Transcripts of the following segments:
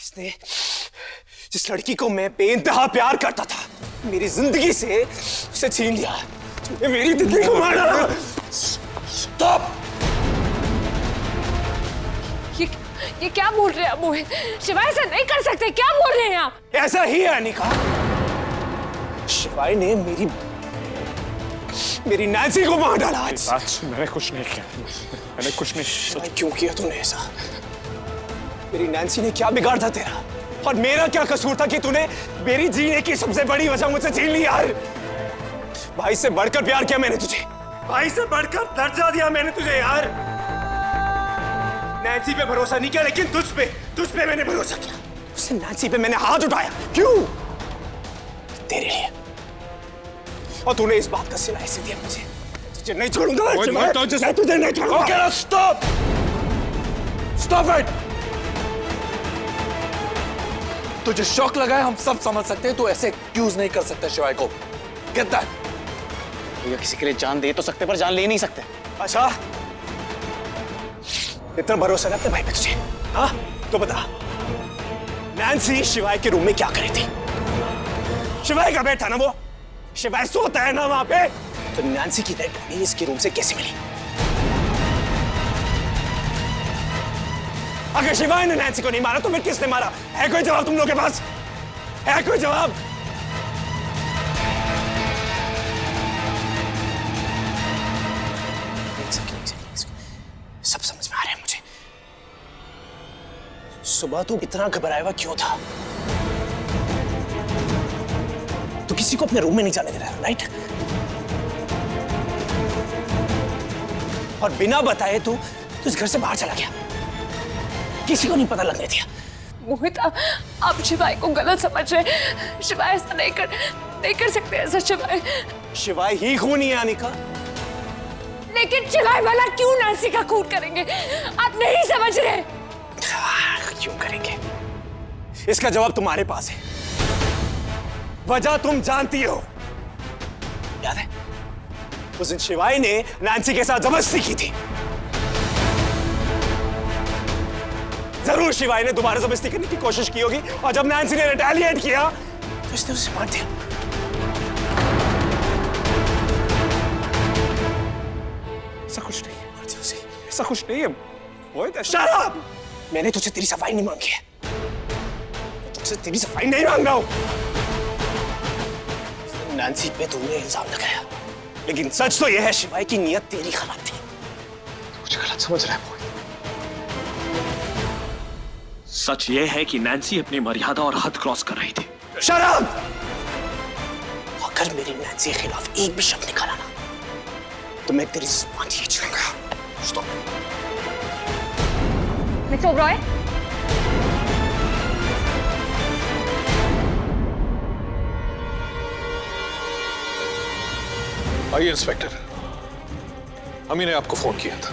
इसने जिस लड़की को मैं बेइंतहा प्यार करता था, मेरी जिंदगी से उसे छीन लिया। तूने मेरी जिंदगी को मार डाला। स्टॉप! ये क्या बोल रहे हैं आप मोहित? शिवाय ऐसा नहीं कर सकते, क्या बोल रहे हैं आप? ऐसा ही है अनिका। शिवाय ने मेरी नैन्सी को मार डाला आज। मैंने कुछ नहीं किया, मैंने कुछ नहीं। शिवाय क्यों किया तूने ऐसा? मेरी नैन्सी ने क्या बिगाड़ था तेरा? और मेरा क्या कसूर था कि तूने मेरी जीने की सबसे बड़ी वजह मुझसे छीन ली यार? भाई से बढ़कर प्यार किया मैंने तुझे, भाई से बढ़कर दर्जा दिया मैंने तुझे यार। नैन्सी पे भरोसा नहीं किया, लेकिन तुझ पे मैंने भरोसा किया। उससे नैन्सी पे मैंने हाथ उठाया, क्यों? तेरे लिए। और तूने इस बात का सिला ऐसे दिया मुझे। तुझे नहीं छोड़ूंगा, मैं तुझे नहीं छोड़ूंगा। Okay, stop! Stop it! तुझे शौक लगा है, हम सब समझ सकते हैं। तू ऐसे एक्यूज नहीं कर सकता शिवाय को। Get that? भैया किसी के लिए जान दे तो सकते, पर जान ले नहीं सकते। अच्छा, इतना भरोसा है अपने भाई पे तुझे? हाँ, तो बता, नैन्सी शिवाय के रूम में क्या कर रही थी? शिवाय का बेड था ना वो, शिवाय सोता है ना वहां पे। तो नैन्सी की डेड बॉडी इसके रूम से कैसे मिली? अगर शिवाय ने नैन्सी को नहीं मारा तो फिर किसने मारा? है कोई जवाब तुम लोगों के पास? है कोई जवाब? सब समझ में आ रहा है मुझे। सुबह तू इतना घबराया हुआ क्यों था? तू किसी को अपने रूम में नहीं जाने दे रहा, राइट? और बिना बताए तू इस घर से बाहर चला गया, किसी को नहीं पता लगने दिया। मोहित, आप शिवाय को गलत समझ रहे हैं। शिवाय ऐसा नहीं कर सकते ऐसा। शिवाय ही खूनी है अनिका। लेकिन शिवाय वाला क्यों नैन्सी का खून करेंगे? आप नहीं समझ रहे। क्यों करेंगे? इसका जवाब तुम्हारे पास है। वजह तुम जानती हो। याद है उस दिन शिवाय ने नैन्सी के साथ जबरदस्ती की थी। जरूर शिवाय ने दोबारा जबरदस्ती करने की कोशिश की होगी, और जब नैन्सी ने रिटेलिएट किया तो इसने उसे मार दिया। ऐसा कुछ नहीं है, मार दिया उसे। ऐसा कुछ नहीं है। Shut up! मैंने तुझसे तेरी सफाई नहीं मांगी है। तुझसे तेरी सफाई नहीं मांग रहा हूं। नैन्सी पे तुमने इल्जाम लगाया, लेकिन सच तो यह है शिवाय की नीयत तेरी खराब थी। मुझे गलत समझ रहा है मोहित। सच ये है कि नैन्सी अपनी मर्यादा और हद क्रॉस कर रही थी। Shut up! अगर मेरी नैन्सी के खिलाफ एक भी शब्द निकाला ना, तो मैं तेरी जुबान खींच लूंगा। स्टॉप। मिस्टर ओबरॉय, आइए इंस्पेक्टर, अमी ने आपको फोन किया था।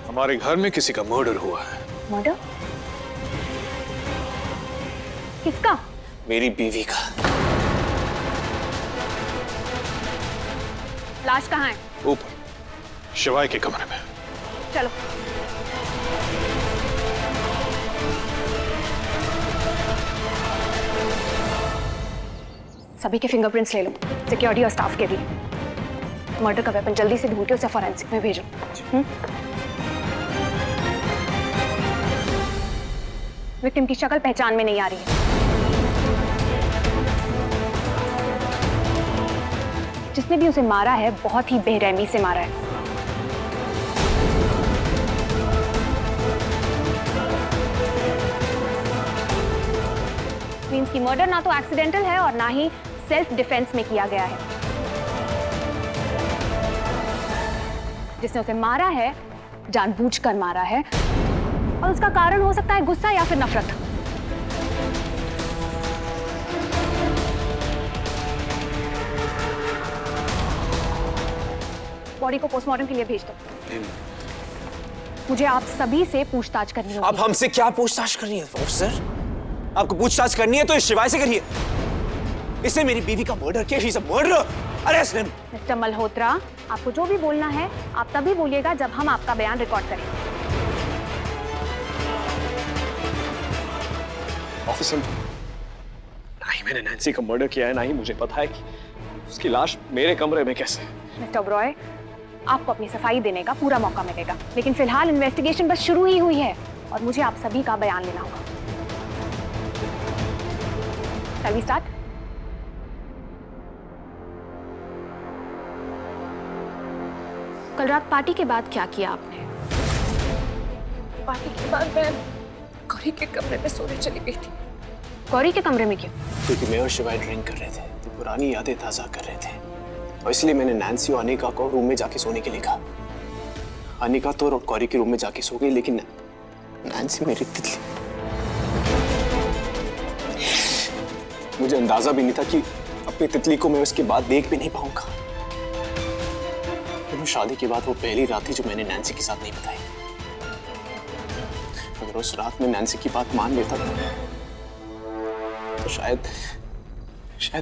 हमारे घर में किसी का मर्डर हुआ है। मर्डर? किसका? मेरी बीवी का। लाश कहाँ है? ऊपर शिवाय के कमरे में। चलो। सभी के फिंगरप्रिंट्स ले लो, सिक्योरिटी और स्टाफ के भी। मर्डर का वेपन जल्दी से ढूंढ के उसे फॉरेंसिक में भेजो। विक्टिम की शक्ल पहचान में नहीं आ रही है। जिसने भी उसे मारा है बहुत ही बेरहमी से मारा है। मींस की मर्डर ना तो एक्सीडेंटल है और ना ही सेल्फ डिफेंस में किया गया है। जिसने उसे मारा है जानबूझकर मारा है, और उसका कारण हो सकता है गुस्सा या फिर नफरत। बॉडी को पोस्टमार्टम के लिए भेज दो। मुझे आप सभी से पूछताछ करनी होगी। अब हमसे क्या पूछताछ करनी है ऑफिसर? आपको पूछताछ करनी है तो इस शिवाय से करिए। इसने मेरी बीवी का मर्डर किया। He is a murderer. Arrest him. Mister Malhotra, आपको जो भी बोलना है आप तभी बोलिएगा जब हम आपका बयान रिकॉर्ड करें। ऑफिसर, ना ही मैंने नैन्सी का मर्डर किया है, ना ही मुझे पता है कि उसकी लाश मेरे कमरे में कैसे है। मिस्टर ओबरॉय, आपको अपनी सफाई देने का पूरा मौका मिलेगा, लेकिन फिलहाल इन्वेस्टिगेशन बस शुरू ही हुई है और मुझे आप सभी का बयान लेना होगा। Shall we start? कल रात पार्टी के बाद क्या किया आपने? पार्टी के बाद मैं गौरी के कमरे में सोने चली गई थी। गौरी के कमरे में क्यों? क्योंकि मैं और शिवाय ड्रिंक कर रहे थे, तो पुरानी यादें ताज़ा कर रहे थे, और इसलिए मैंने नैन्सी और अनिका को रूम में जाके सोने के लिए कहा। अनिका तो गौरी के रूम में जाके सो गई, लेकिन नैन्सी मेरी तितली, मुझे अंदाजा भी नहीं था कि अपनी तितली को मैं उसके बाद देख भी नहीं पाऊंगा। लेकिन शादी के बाद वो पहली रात थी जो मैंने नैन्सी के साथ नहीं बताई। अगर उस रात में नैन्सी की बात मान लेता तो शायद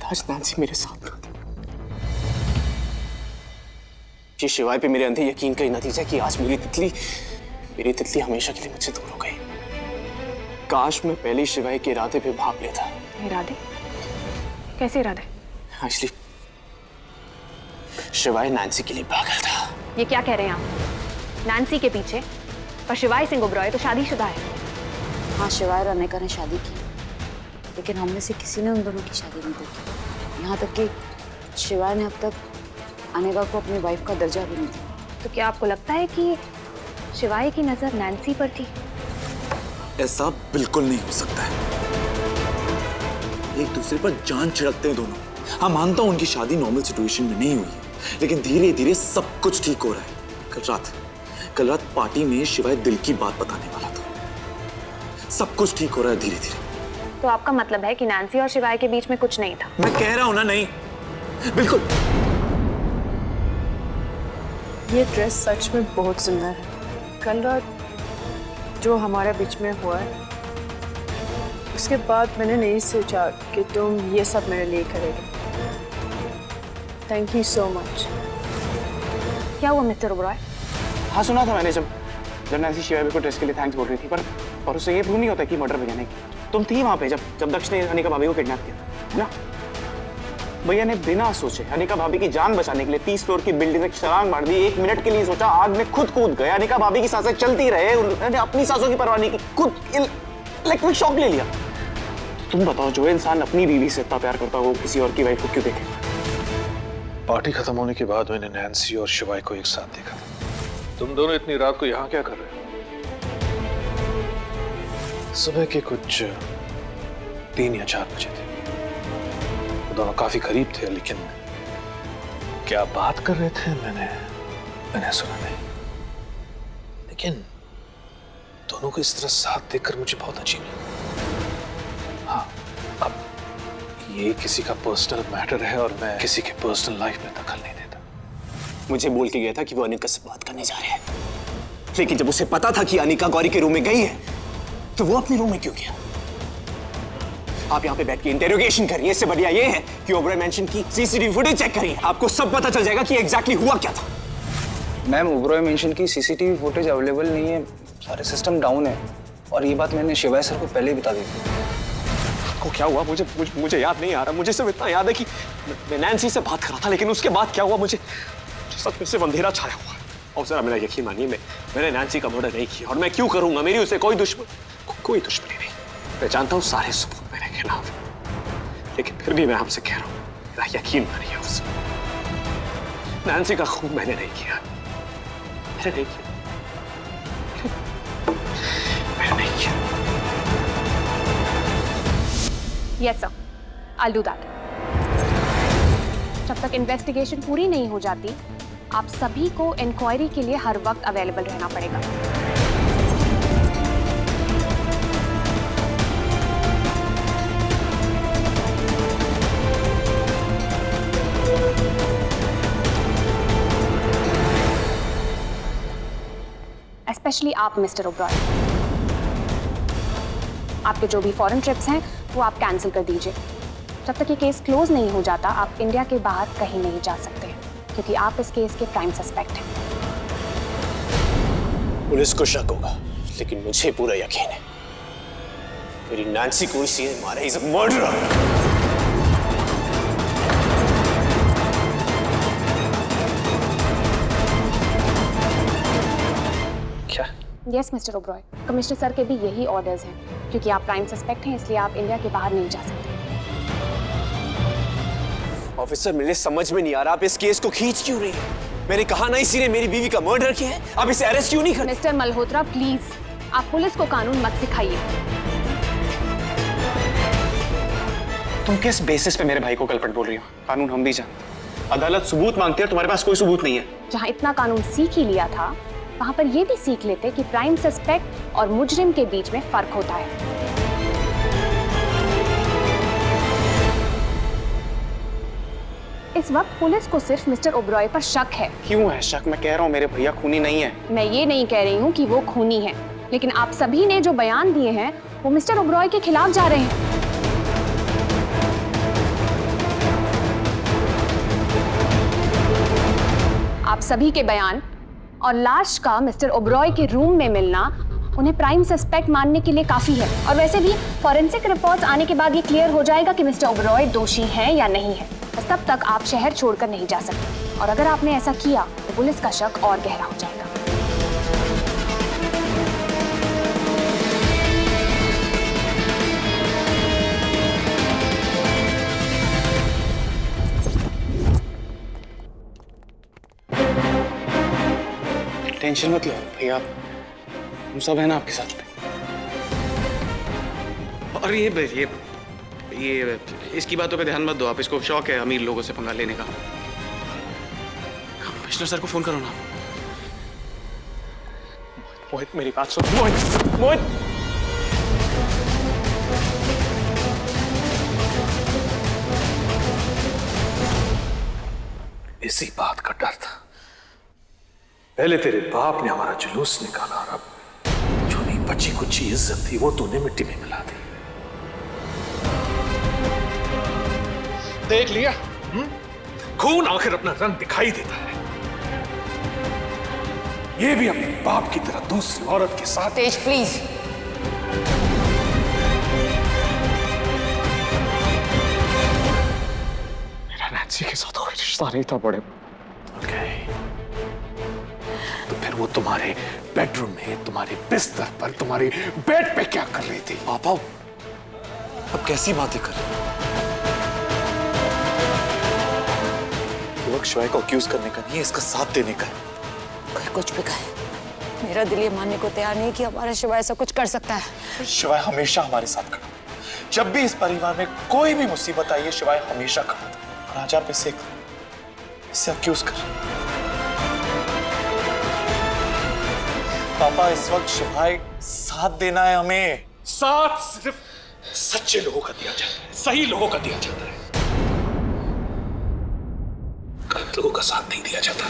आज नैन्सी मेरे साथ ना थी। ये शिवाय पे मेरे अंधे यकीन का ही नतीजा है कि आज मेरी तितली हमेशा के लिए मुझसे दूर हो गई। काश मैं पहले शिवाय के इरादे पे भाग लेता। इरादे? कैसे इरादे? एक्चुअली शिवाय नैन्सी के लिए पागल था। ये क्या कह रहे हैं आप? नैन्सी के पीछे? और शिवाय सिंह ओबरॉय तो शादीशुदा है। हाँ, शिवाय और अनिका ने शादी की, लेकिन हम में से किसी ने उन दोनों की शादी नहीं देखी। यहाँ तक कि शिवाय ने अब तक अनिका को अपनी वाइफ का दर्जा भी नहीं दिया। तो क्या आपको लगता है कि शिवाय की नजर नैन्सी पर थी? ऐसा बिल्कुल नहीं हो सकता है। एक दूसरे पर जान छिड़कते हैं दोनों। हाँ, मानता हूं उनकी शादी नॉर्मल सिचुएशन में नहीं हुई है, लेकिन धीरे धीरे सब कुछ ठीक हो रहा है। कल रात पार्टी में शिवाय दिल की बात बताने वाला था। सब कुछ ठीक हो रहा है धीरे धीरे। तो आपका मतलब है कि नैन्सी और शिवाय के बीच में कुछ नहीं था? मैं कह रहा हूं ना, नहीं, बिल्कुल। ये ड्रेस सच में बहुत सुंदर है। कल रात जो हमारे बीच में हुआ है, उसके बाद मैंने नहीं सोचा कि तुम ये सब मेरे लिए करेगे। Thank you so much. क्या हुआ मिस्टर ओबरॉय? हाँ, सुना था मैंने जब नैन्सी शिवाय को ड्रेस के लिए थैंक्स बोल रही थी, पर उससे ये प्रूव नहीं होता कि मर्डर भैया ने तुम थी वहां पे जब दक्ष ने अनिका भाभी को किडनैप किया, है ना? भैया ने बिना सोचे अनिका भाभी की जान बचाने के लिए 30 फ्लोर की बिल्डिंग से छलांग मार दी। 1 मिनट के लिए सोचा, आग में खुद कूद गए। अनिका भाभी की सांसें चलती रहे, उन्होंने अपनी सांसों की परवाह नहीं की, खुद इलेक्ट्रिक शॉक ले लिया। तुम बताओ, जो इंसान अपनी बीवी से इतना प्यार करता हो, वो किसी और की वाइफ को क्यों देखे? पार्टी खत्म होने के बाद मैंने नैन्सी और शिवाय को एक साथ देखा था। तुम दोनों इतनी रात को यहाँ क्या कर रहे हो? सुबह के कुछ 3 या 4 बजे थे। वो दोनों काफी करीब थे, लेकिन क्या बात कर रहे थे मैंने सुना नहीं। लेकिन दोनों को इस तरह साथ देखकर मुझे बहुत अजीब लगा। हाँ, अब ये किसी का पर्सनल मैटर है और मैं किसी के पर्सनल लाइफ में दखल नहीं देता। मुझे बोल के गया था कि वो अनिका से बात करने जा रहे हैं, लेकिन जब उसे पता था कि अनिका गौरी के रूम में गई है, तो वो अपने रूम में क्यों गया? आप यहाँ पे बैठ के इंटेरोगेशन करिए, इससे बढ़िया ये है कि ओबरॉय मेंशन की सीसीटीवी फुटेज चेक करिए। आपको सब पता चल जाएगा कि एग्जैक्टली हुआ क्या था। मैम, ओबरॉय मेंशन की सीसीटीवी फुटेज अवेलेबल नहीं है, सारे सिस्टम डाउन है, और ये बात मैंने शिवाय सर को पहले ही बता दी थी। आपको क्या हुआ? मुझे याद नहीं आ रहा। मुझे सिर्फ इतना याद है कि मैं नैन्सी से बात कर रहा था, लेकिन उसके बाद क्या हुआ मुझे सच में सिर्फ अंधेरा छाया हुआ। और जरा मेरा यकीन मानिए, मैंने नैन्सी का मर्डर नहीं किया, और मैं क्यों करूंगा? मेरी उसे कोई दुश्मनी नहीं। मैं जानता हूँ सारे सबूत मेरे खिलाफ, लेकिन फिर भी मैं आपसे कह रहा हूँ, मेरा यकीन मानिए उसे। नैन्सी का खून मैंने नहीं किया। मैंने नहीं किया। Yes sir, I do that. जब तक इन्वेस्टिगेशन पूरी नहीं हो जाती, आप सभी को इंक्वायरी के लिए हर वक्त अवेलेबल रहना पड़ेगा। स्पेशली आप मिस्टर ओबरॉय, आपके जो भी फॉरेन ट्रिप्स हैं वो आप कैंसिल कर दीजिए। जब तक ये केस क्लोज नहीं हो जाता, आप इंडिया के बाहर कहीं नहीं जा सकते, क्योंकि आप इस केस के प्राइम सस्पेक्ट हैं। पुलिस को शक होगा, लेकिन मुझे पूरा यकीन है मेरी नैन्सी को इसी ने मारा। Is a murderer. क्या? Yes mister Oberoi, commissioner sir के भी यही ऑर्डर्स हैं। क्योंकि आप प्राइम सस्पेक्ट हैं इसलिए आप इंडिया के बाहर नहीं जा सकते। ऑफिसर, मेरे समझ में नहीं आ रहा आप इस केस को खींच क्यों रही हैं? मैंने कहा ना इसी ने मेरी बीवी का मर्डर किया है। आप इसे अरेस्ट क्यों नहीं करते? मिस्टर मल्होत्रा प्लीज, आप पुलिस को कानून मत सिखाइए। तुम किस बेसिस पे मेरे भाई को कल्प्रिट बोल रही हो? कानून हम भी जानते, अदालत सबूत मांगती है, तुम्हारे पास कोई सबूत नहीं है। जहाँ इतना कानून सीख ही लिया था, वहाँ पर ये भी सीख लेते कि प्राइम सस्पेक्ट और मुजरिम के बीच में फर्क होता है। इस वक्त पुलिस को सिर्फ मिस्टर ओब्रॉय पर शक है। क्यों है शक? मैं कह रहा हूँ मेरे भैया खूनी नहीं है। मैं ये नहीं कह रही हूँ कि वो खूनी है, लेकिन आप सभी ने जो बयान दिए हैं वो मिस्टर ओब्रॉय के खिलाफ जा रहे हैं। आप सभी के बयान और लाश का मिस्टर ओब्रॉय के रूम में मिलना उन्हें प्राइम सस्पेक्ट मानने के लिए काफी है। और वैसे भी फॉरेंसिक रिपोर्ट्स आने के बाद ये क्लियर हो जाएगा कि मिस्टर ओब्रॉय दोषी है या नहीं है। बस तब तक आप शहर छोड़कर नहीं जा सकते, और अगर आपने ऐसा किया तो पुलिस का शक और गहरा हो जाएगा। टेंशन मत लो भैया, हम सब है ना आपके साथ। और ये इसकी बातों पे ध्यान मत दो आप। इसको शौक है अमीर लोगों से पंगा लेने का। कमिश्नर सर को फोन करो ना। मोहित मेरी बात सुन। मोहित इसी बात का डर था। पहले तेरे बाप ने हमारा जुलूस निकाला, और अब जो नहीं बची कुछ इज्जत थी वो तूने मिट्टी में मिला दी। देख लिया? खून आखिर अपना रंग दिखाई देता है। ये भी अपने बाप की तरह दूसरी औरत के साथ। तेज प्लीज। मेरा नैन्सी के साथ कोई रिश्ता नहीं था बड़े। तो फिर वो तुम्हारे बेडरूम में, तुम्हारे बिस्तर पर, तुम्हारे बेड पे क्या कर रही थी? पापा अब कैसी बातें कर रहे हो? ये वक्त शिवाय को अक्यूज करने का नहीं है, इसका साथ देने का है। कोई कुछ भी कहे, मेरा दिल ये मानने को तैयार नहीं कि हमारा शिवाय ऐसा कुछ कर सकता है। शिवाय हमेशा हमारे साथ खड़ा। जब भी इस परिवार में कोई भी मुसीबत आई है, शिवाय हमेशा खड़ा था। और आज आप इसे अक्यूज कर रहे हैं। पापा इस वक्त शिवाय साथ देना है हमें। साथ सिर्फ सच्चे लोगों का दिया जाता है, सही लोगों का दिया जाता है। गलत लोगों का साथ नहीं दिया जाता।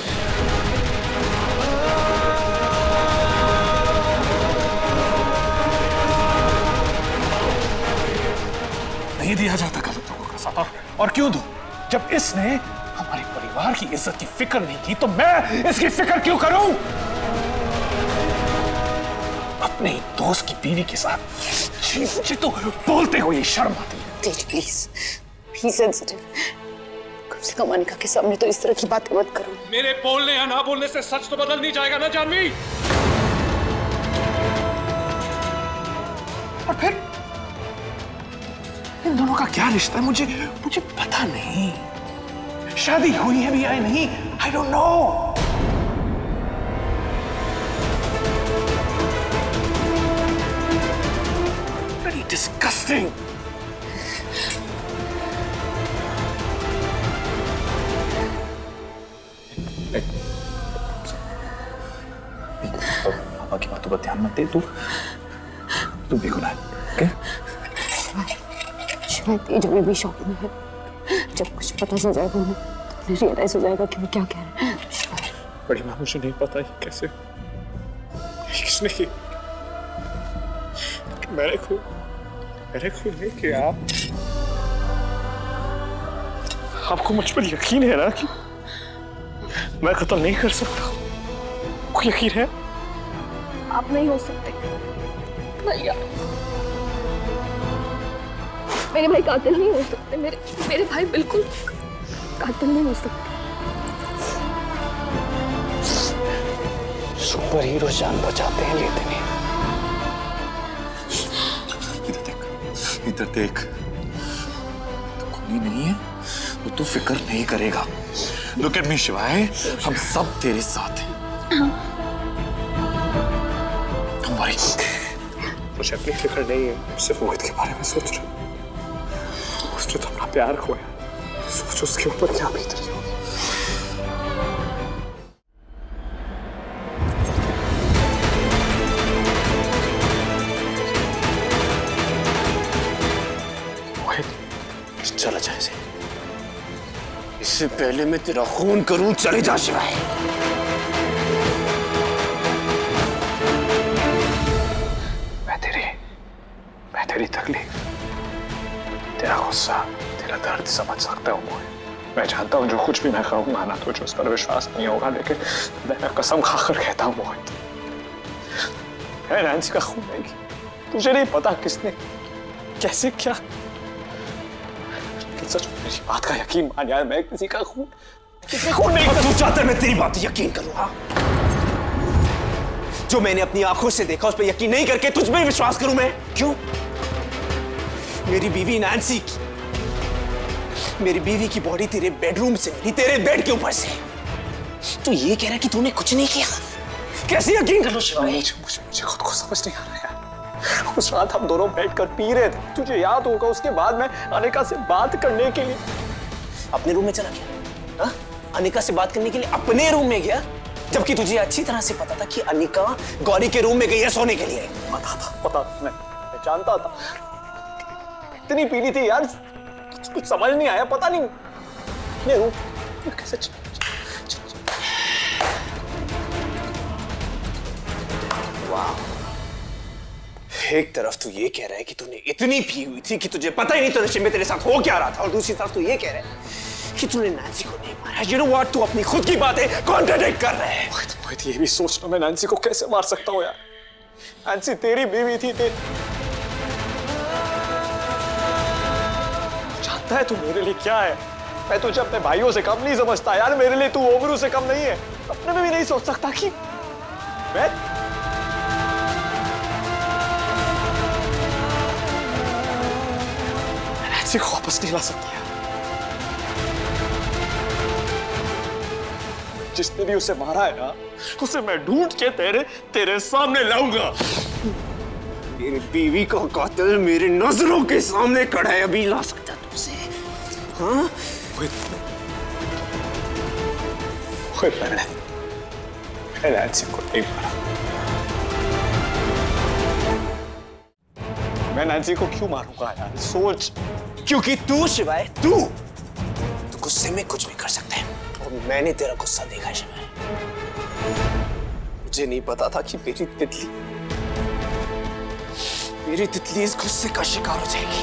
नहीं दिया जाता गलत लोगों का साथ। और क्यों दूं? जब इसने हमारे परिवार की इज्जत की फिक्र नहीं की तो मैं इसकी फिक्र क्यों करूं? अपने दोस्त की बीवी के साथ मुझे तो बोलते हुए शर्म आती है। तेज प्लीज, बी सेंसिटिव। कम से कम अनिका के सामने तो इस तरह की बातें मत करो। मेरे बोलने या ना बोलने से सच तो बदल नहीं जाएगा ना जानवी। और फिर इन दोनों का क्या रिश्ता है मुझे पता नहीं। शादी हुई है भी या नहीं, I don't know. Very disgusting. पापा की बातों पर ध्यान मत दे। तू भी खुला है। शिवाय तेज अभी भी शौक में है। जब कुछ पता चल जाएगा उन्हें, तो रियलाइज हो जाएगा कि वो क्या कह रहे हैं। शिवाय बड़ी माँ मुझे नहीं पता ये कैसे, किसने की। मेरे को नहीं कि आपको मुझ पर यकीन है ना कि मैं कत्ल नहीं कर सकता? कोई यकीन है? आप नहीं हो सकते भैया। मेरे भाई कातिल नहीं हो सकते, मेरे भाई बिल्कुल कातिल नहीं हो सकते। सुपर हीरो जान बचाते हैं लेते नहीं। इधर देख, इधर देख, तो खूनी नहीं है, वो तू फिक्र नहीं करेगा। लुक एट मी शिवाय, हम सब तेरे साथ हैं। मुझे अपनी फिक्र नहीं है, सिर्फ मोहित के बारे में सोच रहा हूँ। उसने तो अपना प्यार खोया, सोच उसके ऊपर क्या बीत रही होगी। मोहित चला जाए, इससे पहले मैं तेरा खून करूं। चले जा शिवाय। मैं तेरी तकलीफ, तेरा गुस्सा, तेरा दर्द समझ सकता हूँ मोहित। मैं जानता हूँ जो कुछ भी मैं कहूँगा ना तुझे उस पर विश्वास नहीं होगा, लेकिन मैं कसम खाकर कहता हूँ मोहित, मैं नैन्सी का खून नहीं किया। तुझे नहीं पता किसने, कैसे, क्या। सच में मेरी बात का यकीन मान यार, मैं किसी का खून नहीं कर। तू चाहता है मैं तेरी बात यकीन करूंगा? जो मैंने अपनी आंखों से देखा उस पर यकीन नहीं करके तुझ में विश्वास करूं मैं? क्यों? मेरी बीवी नैन्सी की, मेरी बीवी की बॉडी तेरे बेडरूम से मिली, तेरे बेड के ऊपर से। तू ये कह रहा है कि तूने कुछ नहीं किया? कैसे यकीन कर लो शिवाय? मुझे खुद को समझ नहीं आ रहा यार। उस रात हम दोनों बैठकर पी रहे थे, तुझे याद होगा। उसके बाद मैं अनिका से बात करने के लिए अपने रूम में चला गया। हाँ? अनिका से बात करने के लिए अपने रूम में गया, जबकि तुझे अच्छी तरह से पता था कि अनिका गौरी के रूम में गई है सोने के लिए। पता मैं जानता था। इतनी पीली थी यार, कुछ समझ नहीं आया। पता नहीं मैं रूम कैसे एक तरफ तू ये कह रहा है कि तूने इतनी पी हुई थी कि तुझे पता ही नहीं तो नशे में तेरे साथ हो क्या रहा था, और दूसरी तरफ तू ये कह रहा है कि तूने नैन्सी को नहीं मारा। You know what? तू अपनी खुद की बातें कॉन्ट्रडिक्ट कर रहा है। मोहित, ये भी सोचना मैं नैन्सी को कैसे मार सकता हूँ यार। नैन्सी तेरी बीवी थी, जानता है तू मेरे लिए क्या है। मैं तुझे अपने भाइयों से कम नहीं समझता यार। मेरे लिए तू ओबरू से कम नहीं है। अपने में भी नहीं सोच सकता कि मैं नैन्सी को वापस नहीं ला सकती यार। जिसने भी उसे मारा है ना, उसे मैं ढूंढ के तेरे सामने लाऊंगा। मेरी बीवी का कातिल मेरे नजरों के सामने खड़ा है, अभी ला सकता तुझसे? हाँ? मैंने नैन्सी को नहीं मारा। मैं नैन्सी को क्यों मारूंगा यार? सोच। क्योंकि तू शिवाय, तू गुस्से में कुछ भी कर सकता है, और मैंने तेरा गुस्सा देखा है शिवाय। मुझे नहीं पता था कि मेरी तितली इस गुस्से का शिकार हो जाएगी।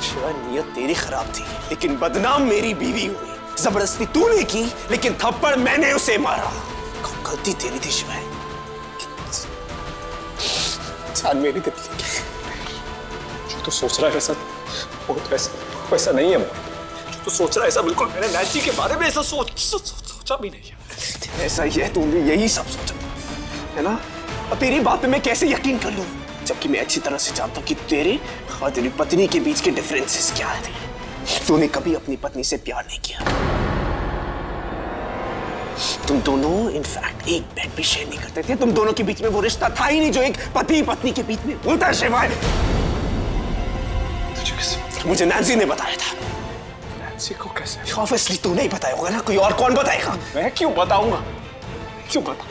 शिवाय, नियत तेरी खराब थी, लेकिन बदनाम मेरी बीवी हुई। जबरदस्ती तूने की, लेकिन थप्पड़ मैंने उसे मारा। गलती तेरी थी शिवाय। जान मेरी तितली की, जो तू सोच रहा है वैसा नहीं है। जो तू सोच रहा है ऐसा बिल्कुल, मैंने नैन्सी के बारे में ऐसा सोचा भी नहीं है। ऐसा ही है, तूने यही सब सोचा है ना? अब तेरी बात पे मैं कैसे यकीन कर लूं, जबकि मैं अच्छी तरह से जानता हूं कि तेरे और तेरी पत्नी के बीच के डिफरेंसेस क्या थे। तूने कभी अपनी पत्नी से प्यार नहीं किया। तुम दोनों इनफैक्ट एक बेड भी शेयर नहीं करते थे। तुम दोनों के बीच में वो रिश्ता था ही नहीं जो एक पति पत्नी के बीच में होता है शिवाय। मुझे नैन्सी ने बताया था। नैन्सी को कैसे? ऑब्वियसली तू नहीं बताया होगा ना, कोई और कौन बताएगा? मैं क्यों बताऊंगा? क्यों बताऊं?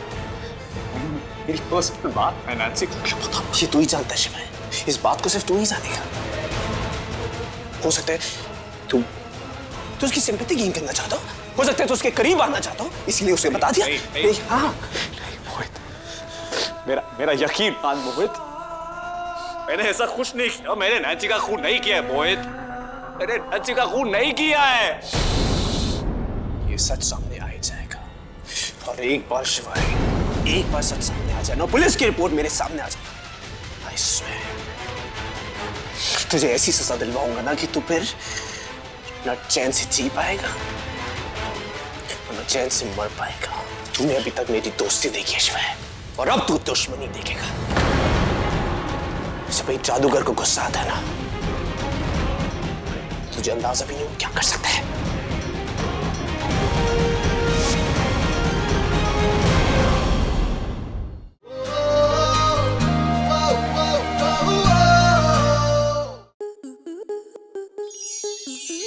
मेरी पर्सनल बात मैं नैन्सी को क्यों बताऊं? ये तू ही जानता है शिवाय, इस बात को सिर्फ तू ही जानेगा। हो सकता है तू उसकी सिंपैथी गेन करना चाहता हो, हो सकता है तो उसके करीब आना चाहता हो, इसलिए उसे बता दिया। नहीं, हाँ। नहीं मोहित, मेरा यकीन मान मोहित, मैंने ऐसा कुछ नहीं किया। मैंने नैन्सी का खून नहीं किया है मोहित, मैंने नैन्सी का खून नहीं किया है। ये सच सामने आ ही जाएगा, और एक बार शिवाय, एक बार सच सामने आ जाए ना, पुलिस की रिपोर्ट मेरे सामने आ जाए, I swear, तुझे ऐसी सजा दिलवाऊंगा ना कि तू फिर ना चैन से जी पाएगा ना चैन से मर पाएगा। तूने अभी तक मेरी दोस्ती देखी है शिवाय, और अब तू दुश्मनी देखेगा। जब भाई जादूगर को गुस्सा आता है ना, तुझे अंदाजा भी नहीं वो क्या कर सकता है।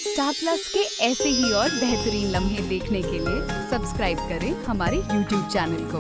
स्टार प्लस के ऐसे ही और बेहतरीन लम्हे देखने के लिए सब्सक्राइब करें हमारे YouTube चैनल को।